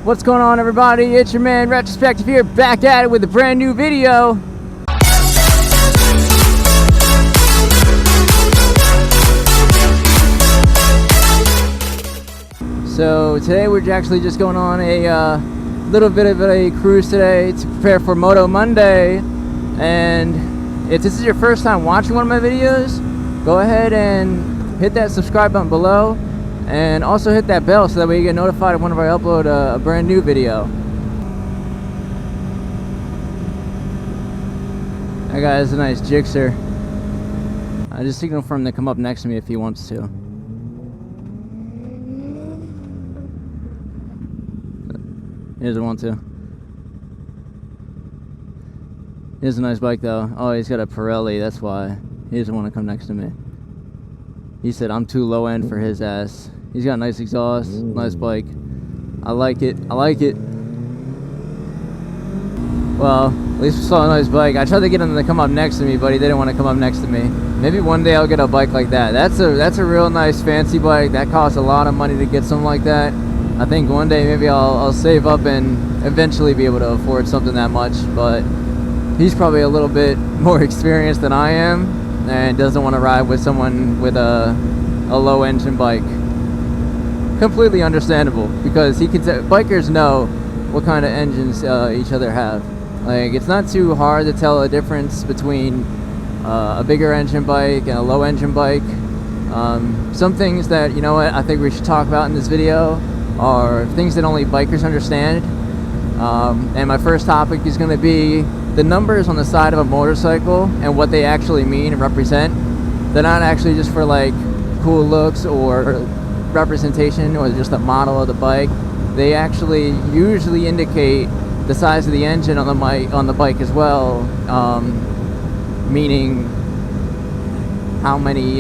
What's going on, everybody? It's your man Spective here, back at it with a brand new video. So today we're actually just going on a little bit of a cruise today to prepare for Moto Monday. And if this is your first time watching one of my videos, go ahead and hit that subscribe button below. And also hit that bell so that way you get notified whenever I upload a brand new video. That guy is a nice jixer. I just signal for him to come up next to me if he wants to. He doesn't want to. He has a nice bike though. Oh, he's got a Pirelli, that's why. He doesn't want to come next to me. He said I'm too low end for his ass. He's got a nice exhaust, nice bike. I like it, I like it. Well, at least we saw a nice bike. I tried to get him to come up next to me, but he didn't want to come up next to me. Maybe one day I'll get a bike like that. That's a real nice fancy bike. That costs a lot of money to get something like that. I think one day maybe I'll save up and eventually be able to afford something that much, but he's probably a little bit more experienced than I am and doesn't want to ride with someone with a low engine bike. Completely understandable, because bikers know what kind of engines each other have. Like, it's not too hard to tell a difference between a bigger engine bike and a low engine bike. Some things that, you know what, I think we should talk about in this video are things that only bikers understand. And my first topic is going to be the numbers on the side of a motorcycle and what they actually mean and represent. They're not actually just for like cool looks or representation or just the model of the bike. They actually usually indicate the size of the engine on the bike as well, meaning how many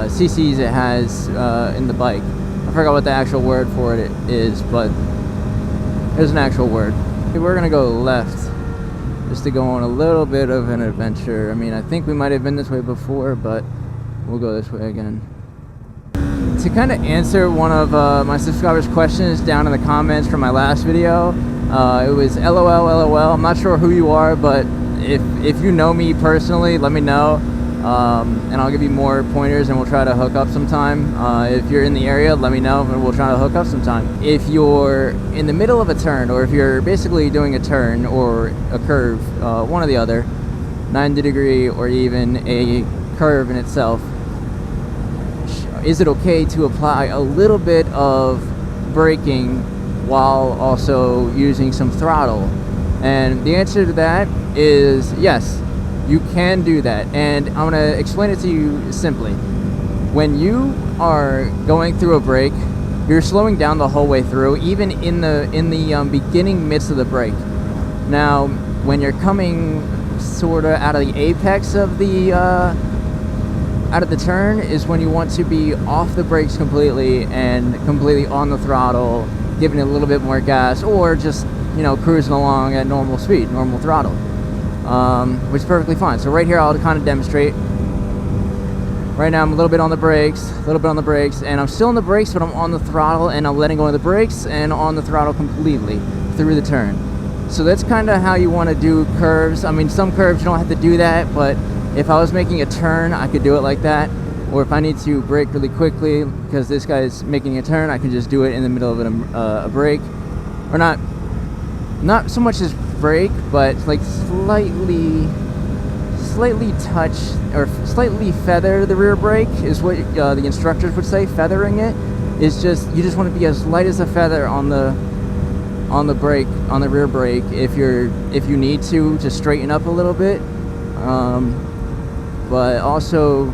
cc's it has in the bike. I forgot what the actual word for it is, but there's an actual word. We're gonna go left just to go on a little bit of an adventure. I mean, I think we might have been this way before, but we'll go this way again. To kind of answer one of my subscribers' questions down in the comments from my last video, it was LOL. I'm not sure who you are, but if you know me personally, let me know, and I'll give you more pointers and we'll try to hook up sometime. If you're in the area, let me know and we'll try to hook up sometime. If you're in the middle of a turn, or if you're basically doing a turn or a curve, one or the other, 90 degree or even a curve in itself, is it okay to apply a little bit of braking while also using some throttle? And the answer to that is yes, you can do that. And I'm going to explain it to you simply. When you are going through a brake, you're slowing down the whole way through, even in the beginning midst of the brake. Now, when you're coming sort of out of the apex of the turn is when you want to be off the brakes completely and completely on the throttle, giving it a little bit more gas, or just, you know, cruising along at normal speed, normal throttle, which is perfectly fine. So right here I'll kind of demonstrate. Right now I'm a little bit on the brakes, and I'm still on the brakes, but I'm on the throttle and I'm letting go of the brakes and on the throttle completely through the turn. So that's kind of how you want to do curves. I mean, some curves you don't have to do that, but if I was making a turn, I could do it like that. Or if I need to brake really quickly because this guy's making a turn, I can just do it in the middle of a brake. Or not so much as brake, but like slightly touch or slightly feather the rear brake is what the instructors would say. Feathering it is just, you just want to be as light as a feather on the brake, on the rear brake, if you need to straighten up a little bit. But also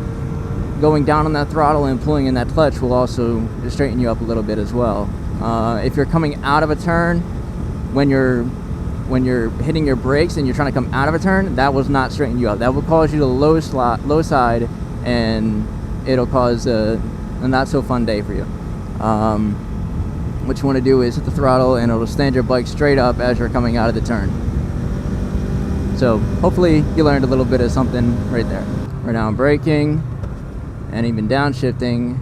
going down on that throttle and pulling in that clutch will also straighten you up a little bit as well. If you're coming out of a turn, when you're hitting your brakes and you're trying to come out of a turn, that will not straighten you up. That will cause you to low side, and it'll cause a not so fun day for you. What you want to do is hit the throttle and it'll stand your bike straight up as you're coming out of the turn. So hopefully you learned a little bit of something right there. Right now I'm braking and even downshifting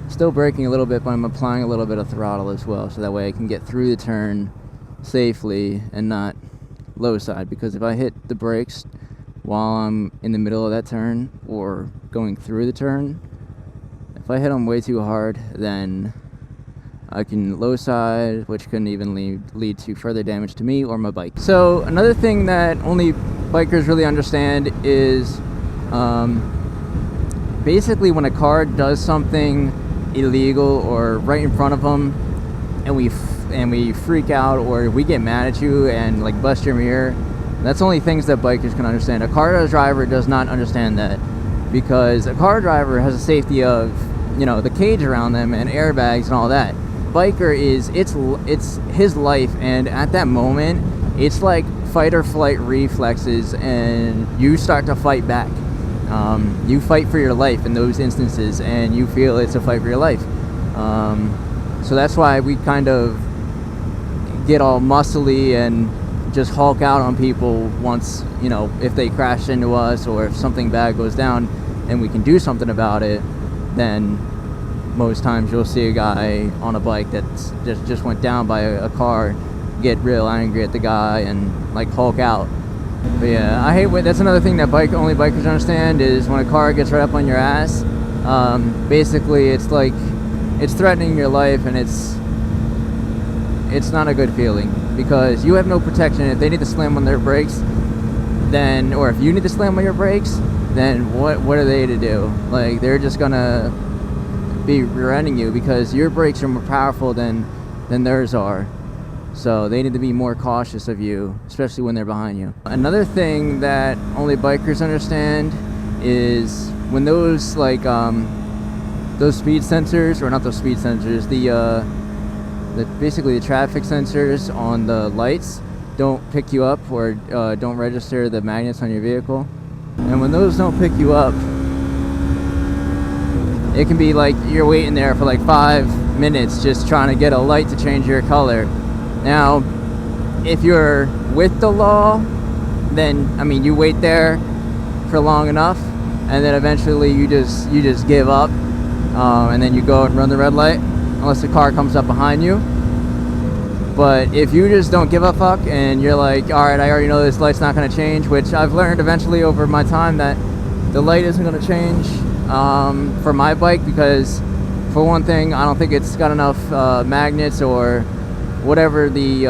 Still braking a little bit, but I'm applying a little bit of throttle as well, so that way I can get through the turn safely and not low side. Because if I hit the brakes while I'm in the middle of that turn or going through the turn, if I hit them way too hard, then I can low side, which can even lead to further damage to me or my bike. So another thing that only bikers really understand is basically when a car does something illegal or right in front of them, and we freak out, or we get mad at you and like bust your mirror, that's only things that bikers can understand. A car driver does not understand that, because a car driver has a safety of, you know, the cage around them and airbags and all that. Biker is, it's his life, and at that moment it's like fight or flight reflexes, and you start to fight back. You fight for your life in those instances, and you feel it's a fight for your life. So that's why we kind of get all muscly and just hulk out on people once, you know, if they crash into us or if something bad goes down and we can do something about it, then most times you'll see a guy on a bike that's just went down by a car get real angry at the guy and like hulk out. But yeah, I hate that's another thing that only bikers understand, is when a car gets right up on your ass. Basically it's like it's threatening your life, and it's not a good feeling, because you have no protection. If they need to slam on their brakes, then, or if you need to slam on your brakes, then what are they to do? Like, they're just gonna be rear-ending you, because your brakes are more powerful than theirs are. So they need to be more cautious of you, especially when they're behind you. Another thing that only bikers understand is when those like those speed sensors, or not those speed sensors, basically the traffic sensors on the lights don't pick you up, or don't register the magnets on your vehicle. And when those don't pick you up, it can be like you're waiting there for like 5 minutes just trying to get a light to change your color. Now, if you're with the law, then, I mean, you wait there for long enough, and then eventually you just give up, and then you go and run the red light, unless the car comes up behind you. But if you just don't give a fuck, and you're like, alright, I already know this light's not going to change, which I've learned eventually over my time that the light isn't going to change for my bike, because for one thing, I don't think it's got enough magnets or whatever the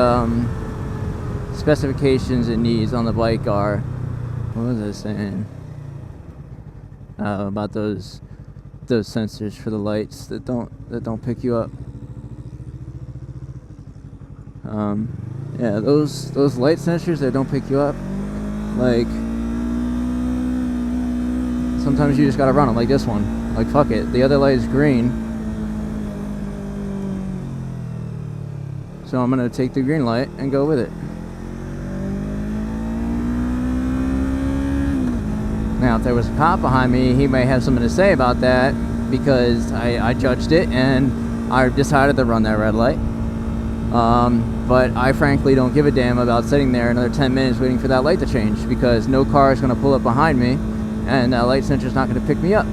specifications it needs on the bike are. What was I saying? About those sensors for the lights that don't pick you up. Yeah, those light sensors that don't pick you up, like, sometimes you just gotta run them, like this one. Like, fuck it, the other light is green, so I'm gonna take the green light and go with it. Now, if there was a cop behind me, he may have something to say about that, because I judged it and I decided to run that red light. But I frankly don't give a damn about sitting there another 10 minutes waiting for that light to change, because no car is going to pull up behind me, and that light sensor is not going to pick me up.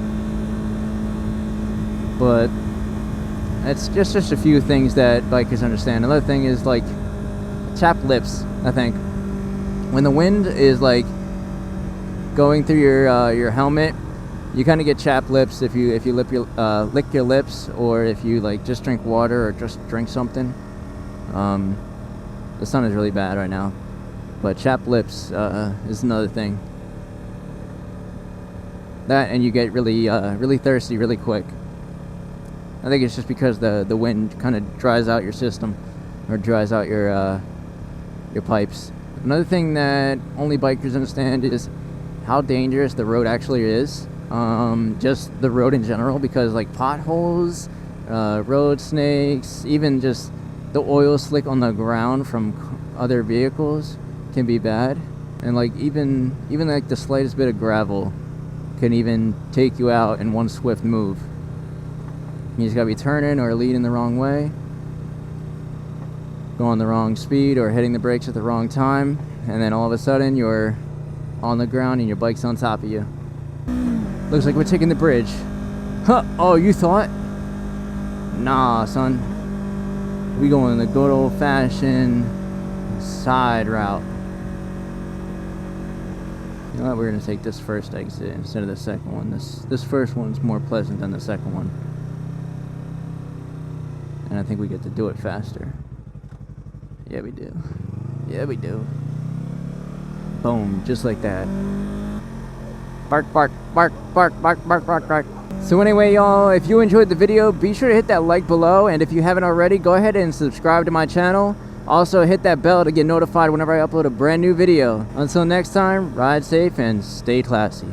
But it's just a few things that bikers understand. Another thing is like chapped lips. I think when the wind is like going through your helmet, you kind of get chapped lips if you lick your lips, or if you like just drink water or just drink something. The sun is really bad right now, but chapped lips is another thing. That, and you get really thirsty really quick. I think it's just because the wind kind of dries out your system, or dries out your pipes. Another thing that only bikers understand is how dangerous the road actually is. Just the road in general, because like potholes, road snakes, even just the oil slick on the ground from other vehicles can be bad. And like even like the slightest bit of gravel can even take you out in one swift move. You just gotta be turning or leading the wrong way, going the wrong speed, or hitting the brakes at the wrong time, and then all of a sudden you're on the ground and your bike's on top of you. Looks like we're taking the bridge. Huh, oh, you thought? Nah, son. We going the good old-fashioned side route. You know what? We're gonna take this first exit instead of the second one. This first one's more pleasant than the second one, and I think we get to do it faster. Yeah, we do. Yeah, we do. Boom, just like that. Bark, bark, bark, bark, bark, bark, bark, bark. So anyway, y'all, if you enjoyed the video, be sure to hit that like below, and if you haven't already, go ahead and subscribe to my channel. Also, hit that bell to get notified whenever I upload a brand new video. Until next time, ride safe and stay classy.